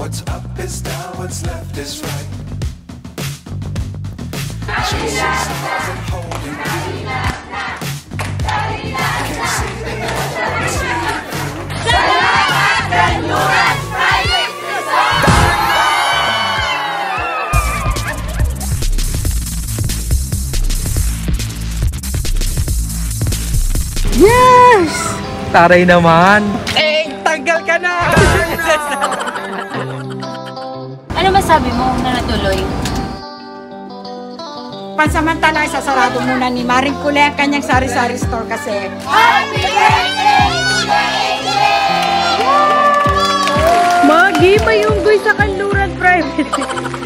What's up is down, what's left is right. Chasing stars and holding you. Can't see the end, but see it through. Yes! Taray naman. Tanggal ka na! Ano masabi mo na natuloy? Pansamantala, isasarado muna ni Maring Kulay ang kanyang sari-sari store kasi. Happy birthday to Magi, may unggoy sa Kanluran Private.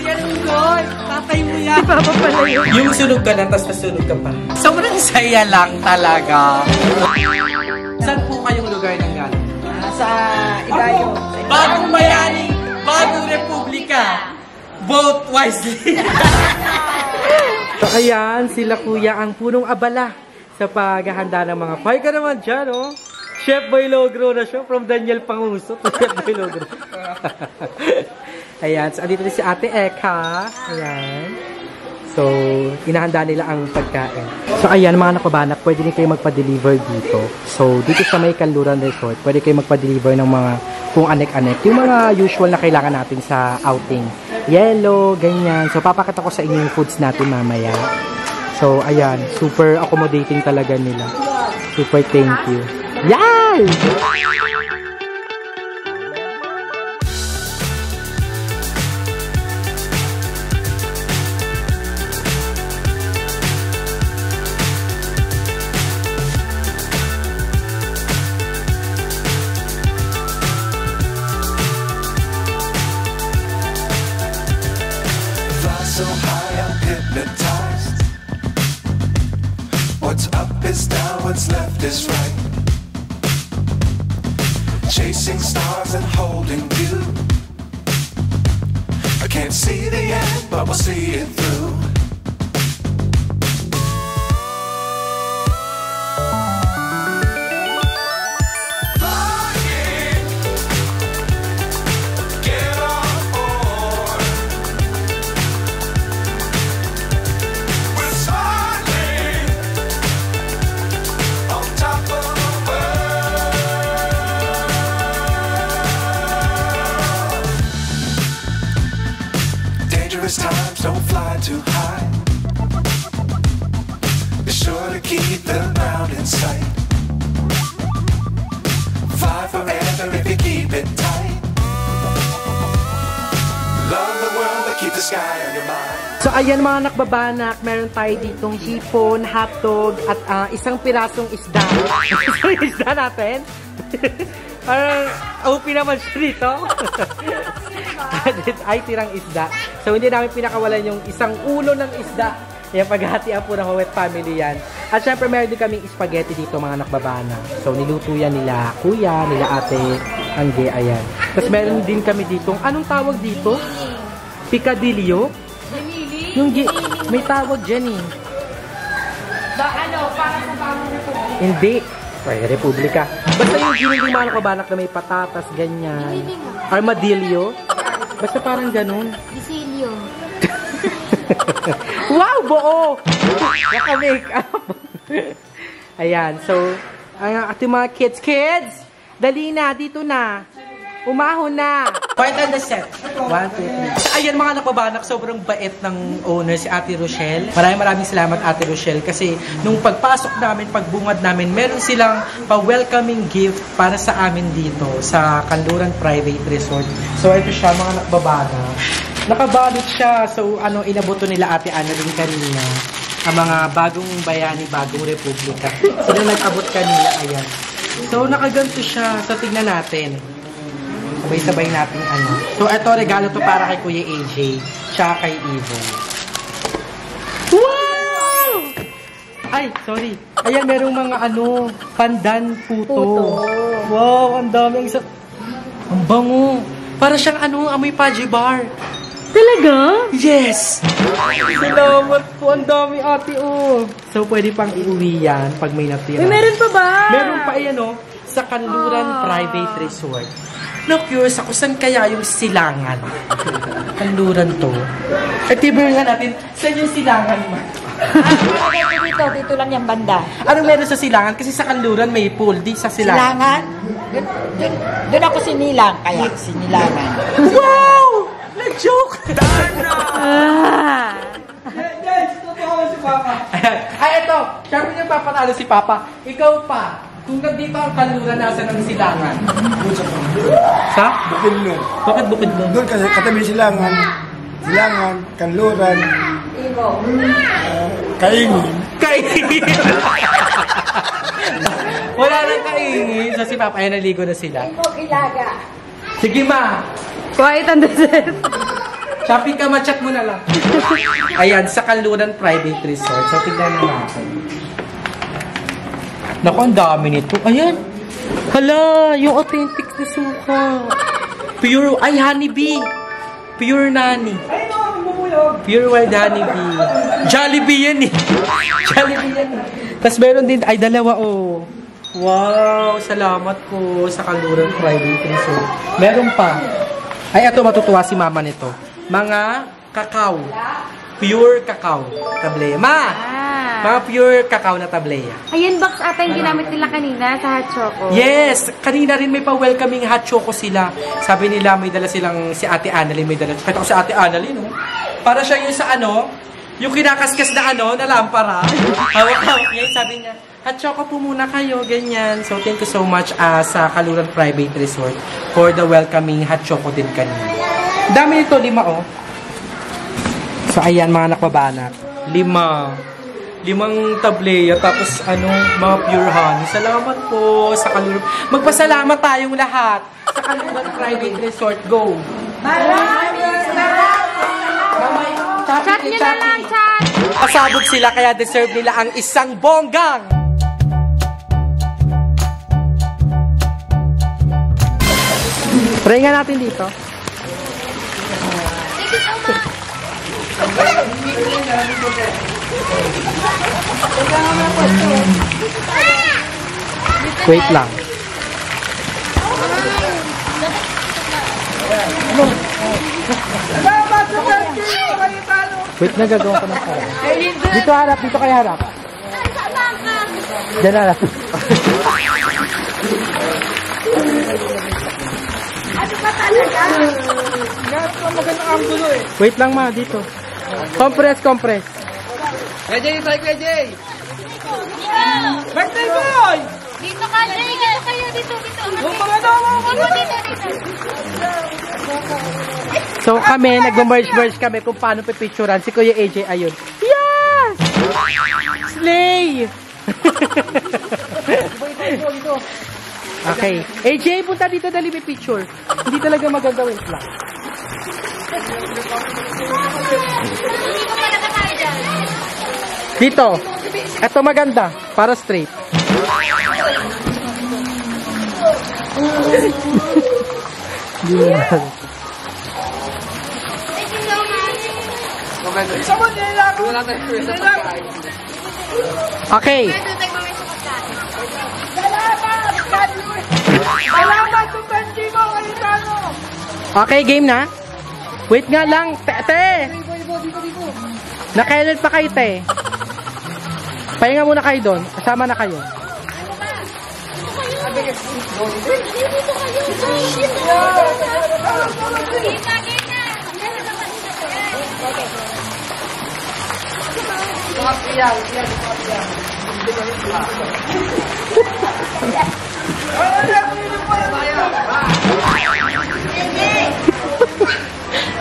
Yan unggoy! Tatay mo yan! Si Papa pala yun. Yung sunog ka na, tapos nasunog ka pa. Sobrang saya lang talaga. Saan po kayong lugar ng galing? Sa Idayo. Bagong bayani, bagong republika. Vote wisely. So ayan, sila kuya ang punong abala sa paghahanda ng mga pie ka naman dyan, oh. Chef Boy Logro na siya, from Daniel Panguso to Chef Boy Logro. Ayan, so andito din si Ate Eka. Ayan. So, inahanda nila ang pagkain. So, ayan mga nakabanak, pwede rin kayo magpa-deliver dito. So, dito sa may Kanluran Resort, pwede kayo magpa-deliver ng mga kung anek-anek. Yung mga usual na kailangan natin sa outing. Yellow, ganyan. So, papakita ko sa inyo yung foods natin mamaya. So, ayan. Super accommodating talaga nila. Super thank you. Yan! So high, I'm hypnotized. What's up is down, what's left is right. Chasing stars and holding you. I can't see the end, but we'll see it through. Times don't fly too high. Be sure to keep the ground in sight. Fly forever if you keep it tight. Love the world but keep the sky on your mind. So ayan mga nakbabanak, meron tayo ditong hipon, hotdog, at isang pirasong isda. Isang isda natin. Parang OP naman siya dito. Ay, tirang isda. So, hindi namin pinakawalan yung isang ulo ng isda. Yung paghahatian po ng Huwet family yan. At syempre, meron din kaming spaghetti dito, mga nakbabana. So, niluto yan nila kuya, nila ate, Angge, ayan. Tapos, meron din kami ditong, anong tawag dito? Picadillo? Yung may tawag dyan eh. Para sa Bagong Republika? Hindi. Republika. Basta yung giling mga nakabanak na may patatas, ganyan. Armadillo. Basta parang ganun. Gisilio. Wow, buo! Naka-make up. Ayan, so, ating mga kids, dali na, dito na. Umahon na. Part on the set. 1, 2, 3. Ayan mga nakabanak, sobrang bait ng owner, si Ate Rochelle. Maraming salamat Ate Rochelle kasi nung pagpasok namin, pagbungad namin, meron silang pa-welcoming gift para sa amin dito sa Kanluran Private Resort. So ito siya mga nakabanak. Nakabalot siya. So inaboto nila Ate Ana rin kanina. Ang mga bagong bayani, bagong republika. Sila nag-abot kanina, ayan. So nakaganto siya. So tignan natin. Sabay-sabay natin ano. So, ito, regalo to para kay Kuya AJ, tsaka kay Ivo. Wow! Ay, sorry. Ayan, merong mga ano, pandan puto. Wow, ang dami. Ang bango. Para siyang ano, amoy Paji bar. Talaga? Yes! Salamat po. Ang dami ate, oh. So, pwede pang iuwi yan pag may natira. Meron pa ba? Meron pa yan, oh. sa Kanluran Private Resort. Na-curious ako, saan kaya yung silangan? Kanluran to. Eh, tiburin nga natin, saan yung silangan mo? Dito lang yung banda. Anong meron sa silangan? Kasi sa Kanluran may pool, di sa silangan. Silangan? Doon ako sinilang, kaya sinilangan. Wow! Na-joke! Ay, ito. Siyempre yung papatalo si Papa. Ikaw pa. Kung nandito ang Kanluran, nasa ng silangan? Sa? Bukid nun. Bakit bukid mo? Doon kasi katabi silangan, Kanluran, Kaingin. Kaingin! Wala nang kaingin. So si Papa, ayan, naligo na sila. Ilaga. Sige, ma. Quiet on the set. Shopping ka, ma-chat mo na lang. Ayan, sa Kanluran Private Resort. So, tignan na natin. Naku, ang dami nito. Ayan. Hala, yung authentic na suka. Pure, ay, honeybee. Pure nani. Pure wild honeybee. Jollibee yan eh. Jollibee yan eh. Tapos meron din, ay, dalawa oh. Wow, salamat po sa Kanluran Private Resort. Meron pa. Ay, ito, matutuwa si mama nito. Mga kakao. Pure kakao. Tableya. Ma! Mga pure kakao na tableya. Ayan, box ata yung ginamit nila kanina sa hot choco. Yes! Kanina rin may pa-welcoming hot choco sila. Sabi nila may dala silang si Ate Annalyn. May dala. Kahit ako si Ate Annalyn, no? Para siya yung sa ano, yung kinakaskas na ano, na lampara. Hawak-hawak niya. Sabi niya, hot choco po muna kayo, ganyan. So, thank you so much sa Kanluran Private Resort for the welcoming hot choco din kanina. Dami nito, 5 oh. So, ayan mga nakbabanak. 5 tableya, tapos ano, mga pure honey. Salamat po sa Kanluran. Magpasalamat tayong lahat sa Kanluran Private Resort. Go! Maraming salamat! Chat nyo na lang, chat! Pasabog sila, kaya deserve nila ang isang bonggang! Try nga natin dito. Wait lang. Wait na, gagawin ko ng parang. Dito harap, dito kayo harap. Diyan harap. Ano ba talaga? Magandang angulo eh. Wait lang ma, dito. Compress. Kuya Jay! Birthday boy! Dito ka, Jay! Dito kayo, dito. So kami, nagma-merge kami kung paano pipicturan. Si Kuya AJ, ayun. Yes! Slay! Okay. AJ, punta dito, dali may picture. Hindi talaga maganda, wait lang. Dito. Ito maganda. Para straight. Okay. Okay, game na. Wait nga lang, te. Nakailan pa kayo, te? Pahinga muna kayo doon. Kasama na kayo.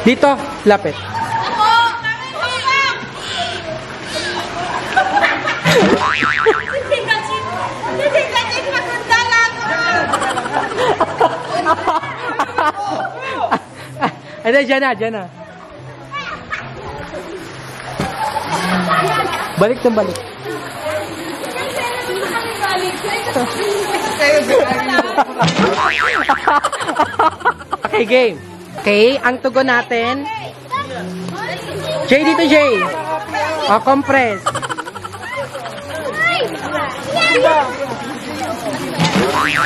Dito, lapit. Ay, dyan na. Balik. Okay, game. Okay, ang tugon natin. Jay, dito, Jay. O, compress.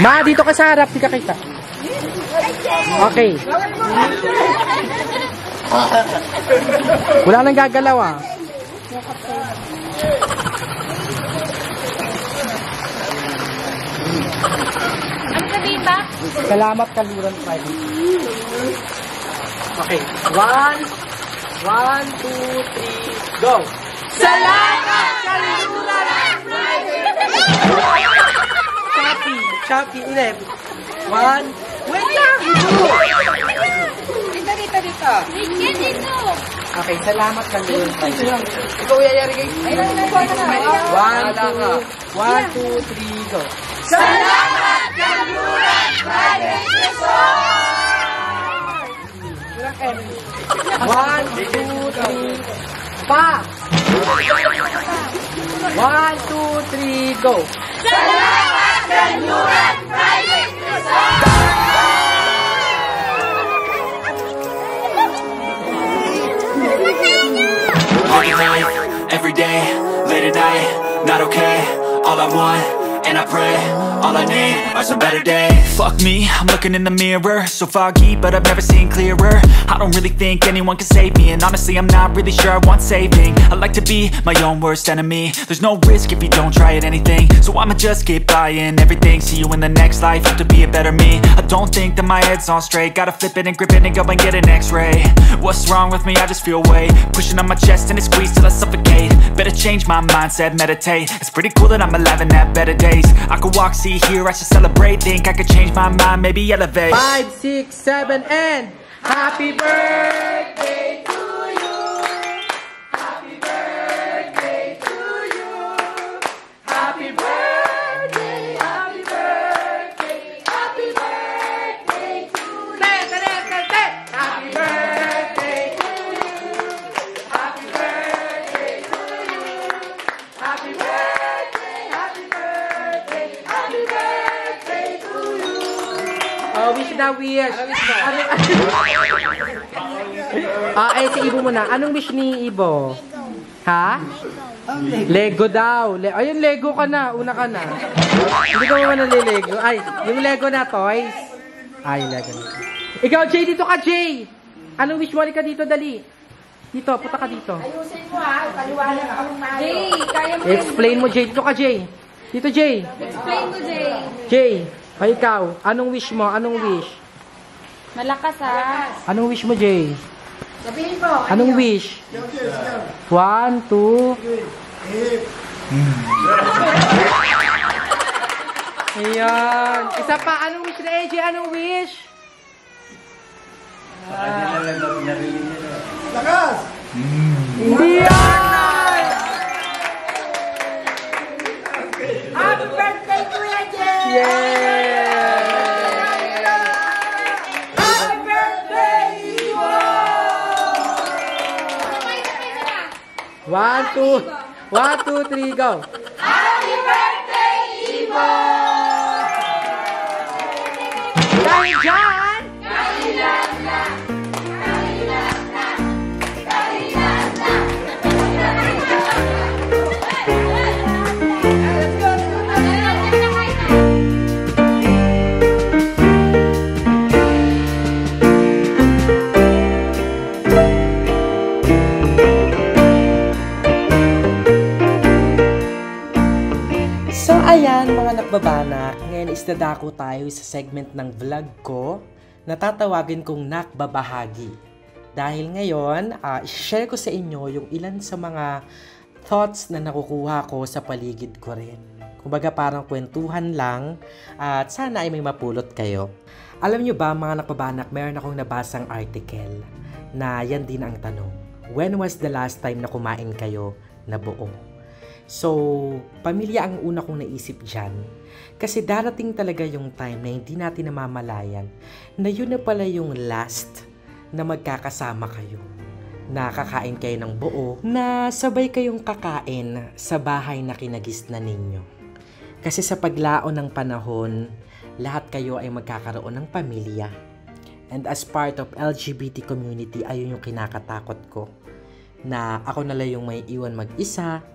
Ma, dito ka sa harap, di ka kita. Okay. Wala nang gagalaw ah. Ano sabihin ba? Salamat Kanluran Private. Okay. 1, 2, 3, go! Salamat Kanluran Private! Choppy, ulit. 1, wait lang! Dito. Yan dito. Okay, salamat Kanluran Private. Ikaw yayari kayo. 1, 2, 3, go! Salamat Kanluran Private Resort! 1, 2, 3, pa! 1, 2, 3, go! Salamat Kanluran Private Resort! Every day, late at night, not okay. All I want, and I pray, all I need are some better days. Fuck me, I'm looking in the mirror, so foggy, but I've never seen clearer. I don't really think anyone can save me, and honestly I'm not really sure I want saving. I like to be my own worst enemy. There's no risk if you don't try at anything, so I'ma just keep buying everything. See you in the next life, have to be a better me. I don't think that my head's on straight, gotta flip it and grip it and go and get an x-ray. What's wrong with me? I just feel weight pushing on my chest and it squeezes till I suffocate. Better change my mindset, meditate. It's pretty cool that I'm alive and have better days. I could walk, see, hear, I should celebrate. Think I could change my mind, maybe elevate. 5, 6, 7, and happy birthday to you. Happy birthday to you. Happy birthday, happy birthday, happy birthday to you. Happy birthday to you. Happy birthday to you. Happy birthday, happy birthday, happy birthday to you. Oh, wish na wish. Si Ibo muna. Anong wish ni Ibo? Ha? Lego daw. Ayun, Lego ka na. Una ka na. Hindi ka mo nalilego. Ay, yung Lego na toys. Ay, Lego na. Ikaw, Jay, dito ka, Jay. Anong wish mo? Ka dito, dali. Dito, puta ka dito. Ayusin mo ha, paliwanag akong maayos. Jay, kaya mo. Explain mo, Jay. Dito ka, Jay. Dito, Jay. Explain mo, Jay. Jay, ay ikaw. Anong wish mo? Anong wish? Malakas ha. Anong wish mo, Jay? Sabihin mo. Anong wish? 1, 2. Ayan. Isa pa. Anong wish na AJ? Anong wish? Lakas! Hindi yan! Happy birthday, Kuya Jay! Yeah! Happy birthday, Iwo! 1, 2, 3, go! Happy birthday, Iwo! Dahil dyan! So ayan mga nakbabanak, ngayon is dadako tayo sa segment ng vlog ko na tatawagin kong nakbabahagi. Dahil ngayon, share ko sa inyo yung ilan sa mga thoughts na nakukuha ko sa paligid ko rin. Kumbaga parang kwentuhan lang at sana ay may mapulot kayo. Alam nyo ba mga nakbabanak, meron akong nabasang article na yan din ang tanong. When was the last time na kumain kayo na buo? So, pamilya ang una kong naisip dyan. Kasi darating talaga yung time na hindi natin namamalayan na yun na pala yung last na magkakasama kayo. Nakakain kayo ng buo na sabay kayong kakain sa bahay na kinagisnan ninyo. Kasi sa paglaon ng panahon, lahat kayo ay magkakaroon ng pamilya. And as part of LGBT community, ayun yung kinakatakot ko. Na ako na lang yung may iwan mag-isa.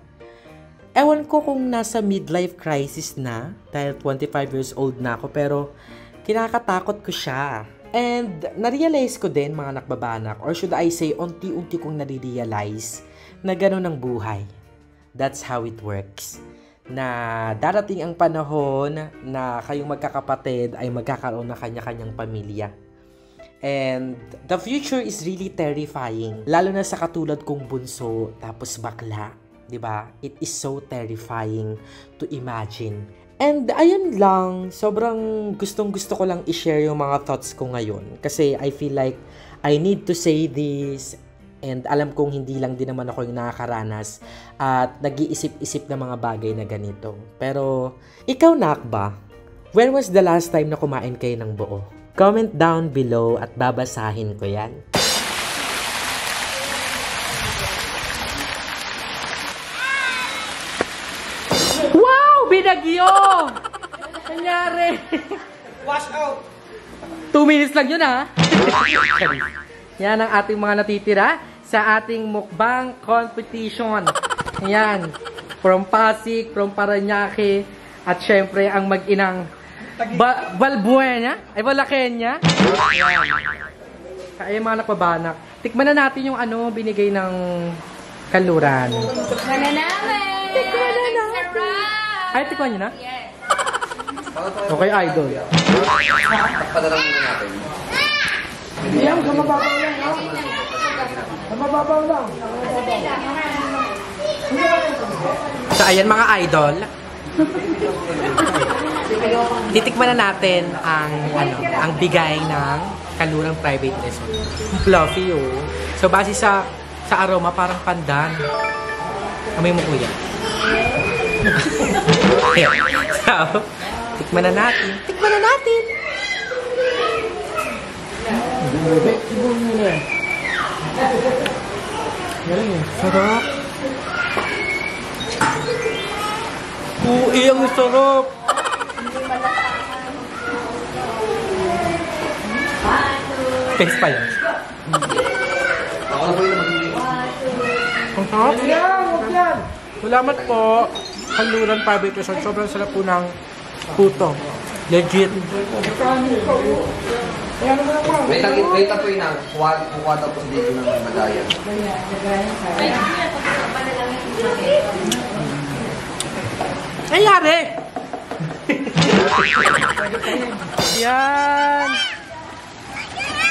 Ewan ko kung nasa midlife crisis na, dahil 25 years old na ako, pero kinakatakot ko siya. And na-realize ko din, mga nakbabanak, or should I say, unti-unti kong nare-realize na gano'n ang buhay. That's how it works. Na darating ang panahon na kayong magkakapatid ay magkakaroon na kanya-kanyang pamilya. And the future is really terrifying. Lalo na sa katulad kong bunso, tapos bakla. Diba? It is so terrifying to imagine. And ayun lang, sobrang gustong-gusto ko lang i-share yung mga thoughts ko ngayon. Kasi I feel like I need to say this. And alam kong hindi lang din naman ako yung nakakaranas at nag-iisip-isip ng mga bagay na ganito. Pero ikaw, Nakba, when was the last time na kumain kayo ng buo? Comment down below at babasahin ko yan. Binagyo! Nangyari! Wash out! 2 minutes lang yun, ha? Yan ang ating mga natitira sa ating mukbang competition. Yan. From Pasig, from Paranaque, at syempre ang mag-inang Valbuena, ay Valakenya. Yan. Kaya mga nakbabanak. Tikman na natin yung binigay ng Kanluran. Tikman na namin! Tikman na natin! Ay, tikman nyo na? Yes. Okay, idol. Padalang muna natin. Yan, sa mababaw lang. Sa mababaw lang. So, ayan mga idol. Titikman na natin ang bigay ng Kanluran Private Resort. Fluffy, oh. So, base sa aroma, parang pandan. Amoy mo, kuya. So, tikman na natin. Tikman na natin! Sarap! Ang sarap! Taste pa yan. Ang sarap! Yan! Salamat po. Kanluran Private Resort. Sobrang sarap po ng puto. Legit. Wait po yun na. Kuha daw po dito ng madayan. Nangyari! Yan!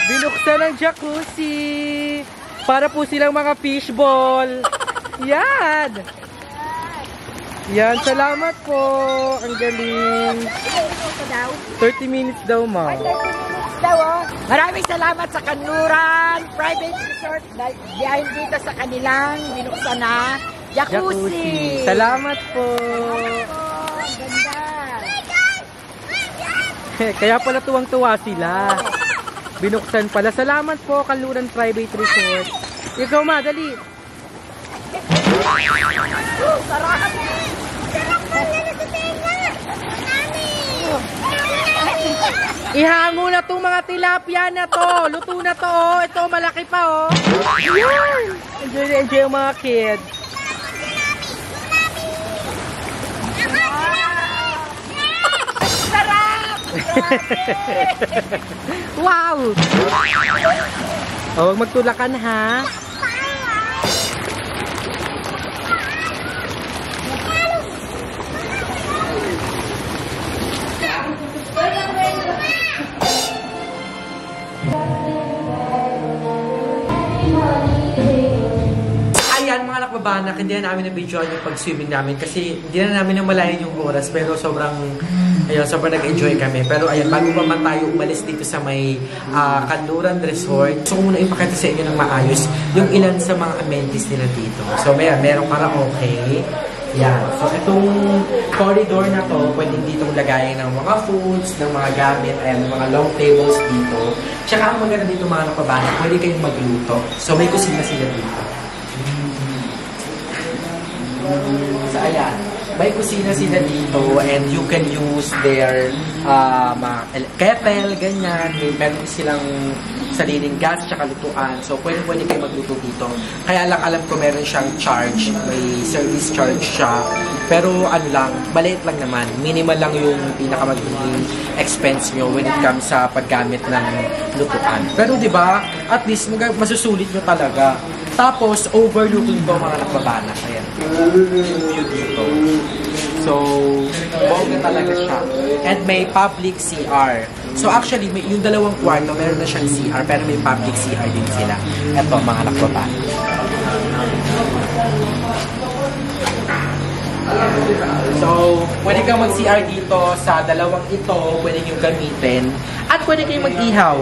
Binuksan ng jacuzzi. Para po silang mga fishball. Yan! Yan, salamat po. Ang galing. 30 minutes daw, ma. Maraming salamat sa Kanluran Private Resort dahil dito sa kanilang binuksan na jacuzzi. Salamat po. Ang ganda. Kaya pala tuwang-tuwa sila. Binuksan pala. Salamat po, Kanluran Private Resort. Ikaw, ma, dali. Sarap! Ihango na itong mga tilapia na to. Luto na to, oh. Ito, malaki pa, oh. Yan! Enjoy na enjoy yung mga kids. Sarap! Wow! Oh, huwag magtulakan, ha? Ayan mga nakbabanak, hindi na namin na-videoan yung pag-swimming namin kasi hindi na namin namalayan yung oras pero sobrang nag-enjoy kami. Pero ayan, bago pa man tayo umalis dito sa may Kanluran Resort, gusto ko muna ipakita sa inyo ng maayos yung ilan sa mga amenities nila dito. So merong karaoke. Yan. So itong corridor na to, pwedeng ditong lagayan ng mga foods, ng mga gamit, and mga long tables dito. Tsaka ang maganda dito mga nakbabanak, pwede kayong magluto. So may kusina sila dito. So ayan. may kusina sila dito and you can use their kettle, ganyan. Meron silang sariling gas tsaka lutuan. So, pwede kayo magluto dito. Kaya lang alam ko meron siyang charge. May service charge siya. Pero ano lang, maliit lang naman. Minimal lang yung pinakamagiging expense nyo when it comes sa paggamit ng lutuan. Pero di ba at least masusulit nyo talaga. Tapos, overlooking to mga nakababana. Ayan. View dito. So, bongga talaga siya. And may public CR. So, actually, yung dalawang kwarto, meron na siyang CR, pero may public CR din sila. Ito, mga nakababana. So, pwede kang mag-CR dito sa dalawang ito, pwede nyo gamitin. At pwede kayong mag-ihaw.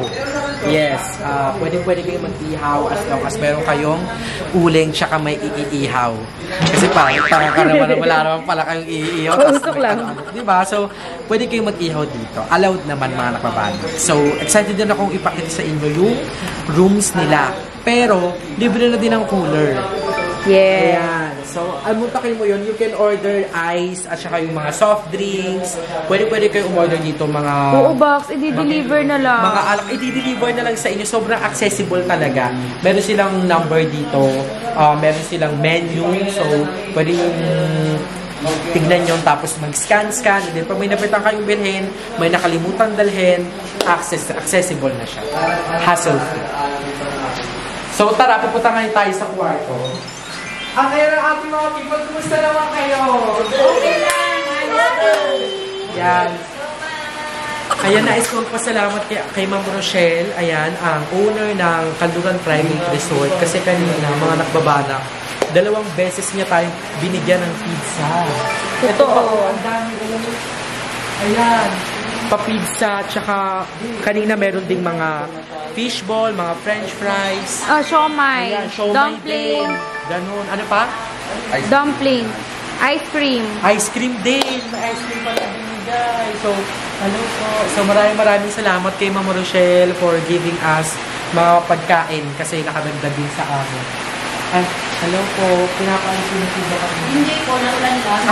Yes, pwede kayong mag-ihaw as long as meron kayong uling tsaka may iihaw. Kasi parang wala naman pala kayong iihaw. Usok lang. Diba? So, pwede kayong mag-ihaw dito. Allowed naman mga nakababana. So, excited din akong ipakita sa inyo yung rooms nila. Pero, libre na din ang cooler. Yeah. Ayan. So, almuntakin mo yun. You can order ice at saka yung mga soft drinks. Pwede kayo umorder dito mga... Oo, box. I-deliver na lang. Mga alak. I-deliver na lang sa inyo. Sobrang accessible talaga. Meron silang number dito. Meron silang menu. So, pwede yung tignan nyo tapos mag-scan. And then, pag may napitan kayong bilhin, may nakalimutan dalhin, accessible na siya. Hassle-free. So, tara, pupunta ngayon tayo sa kwarto. Kaya ng ating mga people, kumusta naman kayo? Okay lang. Yan. Kaya nais kong pasalamat kay Ma'am Rochelle, ayan, ang owner ng Kanluran Private Resort. Kasi kanina, mga nakbabana, 2 beses niya tayong binigyan ng pizza. Totoo. Ang dami. Ayan. Pa-pizza, tsaka kanina meron ding mga fishball, mga french fries. Siomay. Ayan, siomay Dumpling. din. Ganun. Ano pa? Dumpling. Ice cream. Ice cream din. May ice cream pala binigay. So, hello po. So, maraming salamat kay Ma'am Rochelle for giving us mga pagkain kasi nakadagdag din sa amin. Ay, hello po. Pinapaalis yung pizza kami. Hindi po, naulan lang.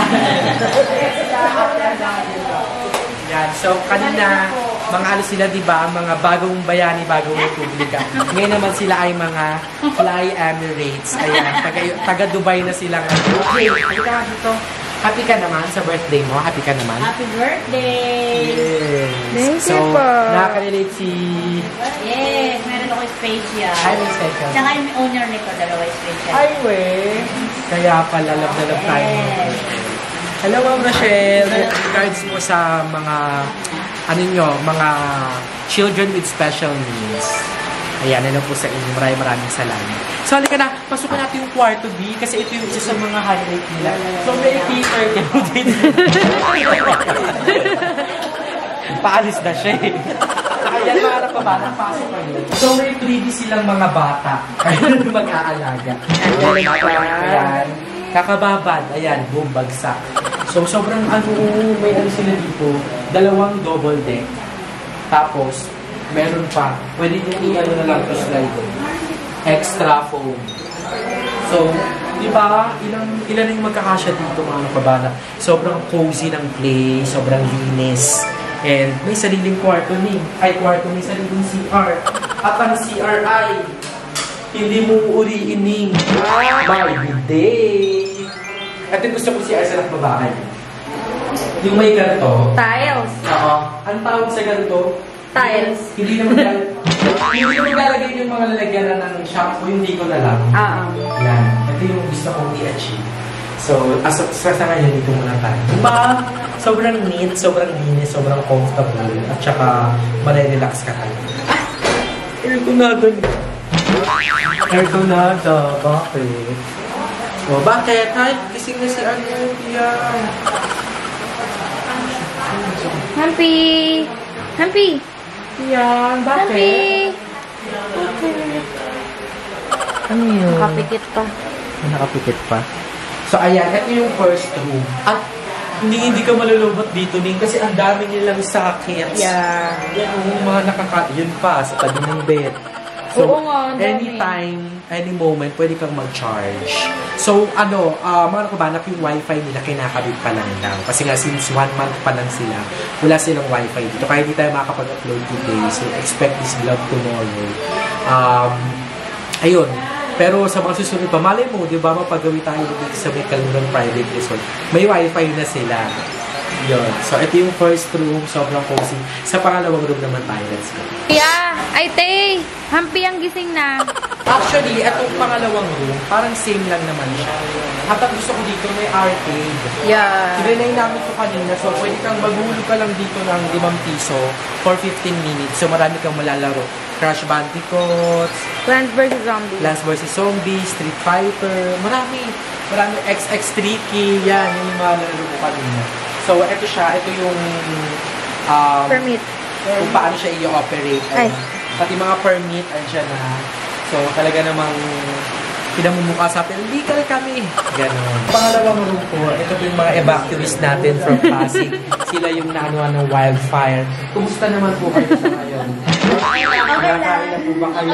Yan. So, kanina, mga ano sila, diba? Mga bagong bayani, bagong republika. Ngayon naman sila ay mga Fly Emirates. Ayan. Taga Dubai na sila. Okay, halika nga dito. Happy ka naman sa birthday mo? Happy ka naman? Happy birthday! Yes. Thank you so, po. Nakaka-relate si... Yes, meron ako special. Ay, may special. Tsaka yung owner nito, 2 special. Ay, we. Kaya pala, love tayo. Yes. Hello, Ma'am Rochelle. Regards po sa mga, mga children with special needs. Ayan, ano po sa inyo. Maraming salamat. So, halika na. Pasukan natin yung kwarto B kasi ito yung isa sa mga highlight nila. So, may Peter. Paalis na siya eh. Ayan, mga nakabata, pasok kayo. So, may freebie silang mga bata. Kaya mag-aalaga. Ayan. Kakababad. Ayan, boom, bagsak. So, sobrang may sila dito. 2 double deck. Tapos, meron pa. Pwede nyo na lang to slide. Extra foam. So, di ba, ilan yung magkakasya dito mga nakabana? Sobrang cozy ng play, sobrang linis. And may sariling kwarto may sariling CR. At ang CR ay hindi mo uriining. By the day. At yung gusto ko CR sa nakbabahay. Yung may ganito. Tiles. Oo. Ang tawag sa ganito? Tiles. Hindi naman lalagay yung mga lalagyan na ng shampoo, hindi ko na lang. Yan. Ito yung gusto kong i-achieve. So, sa ngayon, dito muna tayo. Diba? Sobrang neat, sobrang linis, sobrang comfortable. At saka, malay-relax ka tayo. Airconado. Airconado. Bakit? O, bakit? Ay, kising na si yan. Happy. Yan, bakit? Ano yun? Nakapikit pa. Nakapikit pa. So, ayan. Ito yung first room. At hindi ka malulubot dito, Ning, kasi ang dami nilang sockets. Yeah. Yan, yung mga yun pa, sa tabi ng bed. So, Oo nga, ang dami. anytime, any moment, pwede kang mag-charge. So, mga kabanak, yung wifi nila kinakabit pa lang daw. Kasi nga, since 1 month pa lang sila, wala silang wifi dito. Kaya hindi tayo makakapag-upload today. So, expect this vlog tomorrow. Ayun. Pero sa mga susunod pa, malay mo, di ba, mapagawi tayo dito sa may Kaluran Private Resort. May wifi na sila. Yun. So, ito yung first room. Sobrang cozy. Sa pangalawang room naman tayo. Let's go. Yeah! Ay, Tay! Hampi ang gising na. Actually, itong pangalawang room, parang same lang naman siya. At ang gusto ko dito, may arcade. Yeah. Tinay namin ito kanina. So, pwede kang maghulog ka lang dito ng 5 piso for 15 minutes. So, marami kang malalaro. Crash Bandicoot, Plants vs. Zombies. Plants vs. Zombies, Street Fighter, marami. XX Tricky, yan, yung mga laro ko kanina. So, ito siya, ito yung Permit. kung paano siya i-operate. Ay. Pati mga permit, andyan na. So, talaga namang pinamumukha sa atin, legal kami. Ganon. Pangalawang room ko, ito po yung mga evacuees natin from Pasig. Sila yung naanuan ng wildfire. Kumusta naman po kayo sa ngayon? Nakakain na po ba kayo?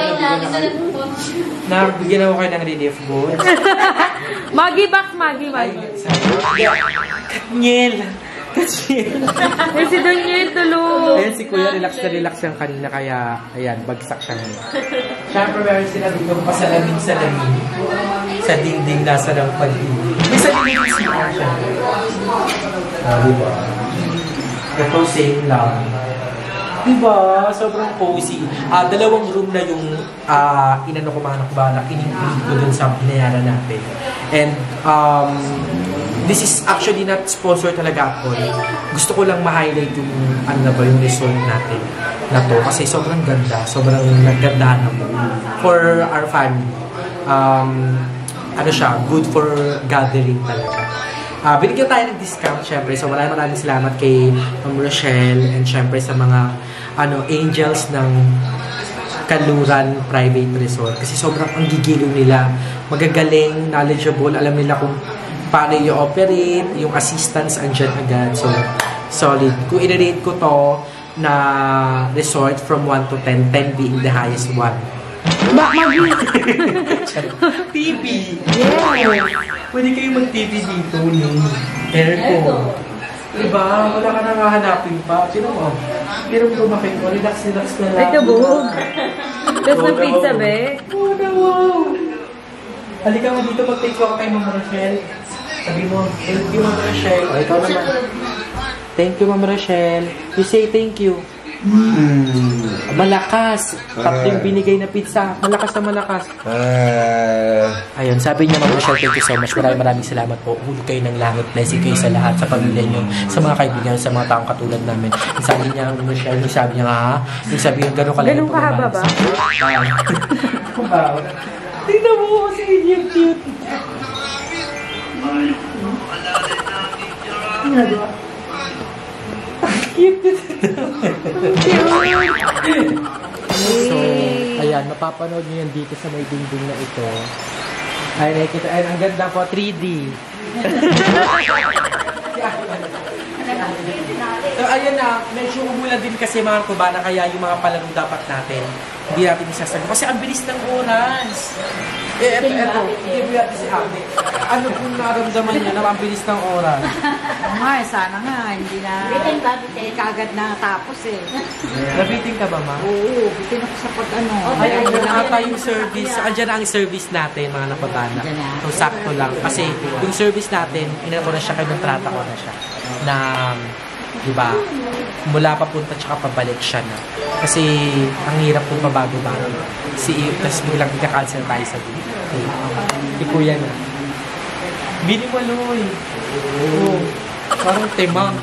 Nabigyan na po kayo ng relief goods? Maggie box, Maggie. Katniel! Katniel! Ay, si Daniel, tulog. Ayan si Kuya, relax na relax yan kanina, kaya, ayan, bagsak siya ngayon. Siyempre, meron sila dito pasalamin sa dingding nasa ng pag-ibig. May salamin siya siya. Diba? Ito, same lang. Diba? Sobrang cozy. Dalawang room na yung inano ko manak-banak, in-include ko dun sa binayaran natin. And, this is actually not sponsored talaga ako. Gusto ko lang ma-highlight yung yung resort natin na to. Kasi sobrang ganda. Sobrang naggandahan ako. For our family. Good for gathering talaga. Binigyan tayo ng discount, syempre. So, maraming salamat kay Ma'am Rochelle and syempre sa mga angels ng Kaluran Private Resort. Kasi sobrang ang gigiliw nila. Magagaling, knowledgeable, alam nila kung paano i-operate, yung assistance andyan agad. So, solid. Kung i-rate ko to na resort from 1 to 10, 10 being the highest one. TV! Yeah! Pwede kayo mag-TV dito, aircon. Diba? Wala ka nang hahanapin pa. Pero mo bakit mo, relax na lang. Ito, buhog. Tapos na pizza, be. Oh, wow! Halika mo dito, mag-take ko kay Ma'am Rochelle. Sabi mo, thank you, Ma'am Rochelle. O, ikaw naman. Thank you, Ma'am Rochelle. You say thank you. Malakas. Tatlong binigay na pizza. Malakas na malakas. Ayun, sabi niya, Ma'am Rochelle, thank you so much. Maraming salamat po. Hulog kayo ng langit. Blessing kayo sa lahat, sa pamilya niyo, sa mga kaibigan, sa mga taong katulad namin. Sabi niya, Ma'am Rochelle, sabi niya, yung sabi yung gano'n kalaki. Ganun kahaba ba? Tingnan mo kasi yung cute. Cute. So, ayan, mapapanood nyo yan dito sa may dingding na ito. Ay, nakikita, ay, ang ganda po, 3D. So, ayan na, medyo umulan din kasi mga kubana, kaya yung mga palaro dapat natin, hindi natin isasagot. Kasi ang bilis ng oras. Eto, hindi natin si Ate. Ano kung naramdaman niya na ang bilis ng oras? Sana nga, hindi kaagad na tapos eh. Nabiting ka ba, ma? Oo, bitin ako sa pag-ano. Ay, andyan ata yung service. Andyan ang service natin, mga napabana. So, sakto lang. Kasi yung service natin, inano ko na siya, kinontrata ko na siya. Na, di ba, mula papunta tsaka pabalik siya na. Kasi, ang hirap kung mabago-bago. Tapos bilang ika-cancel tayo sa dito. Si Kuya na. Bini mo, Loy. Oo. Parang temang.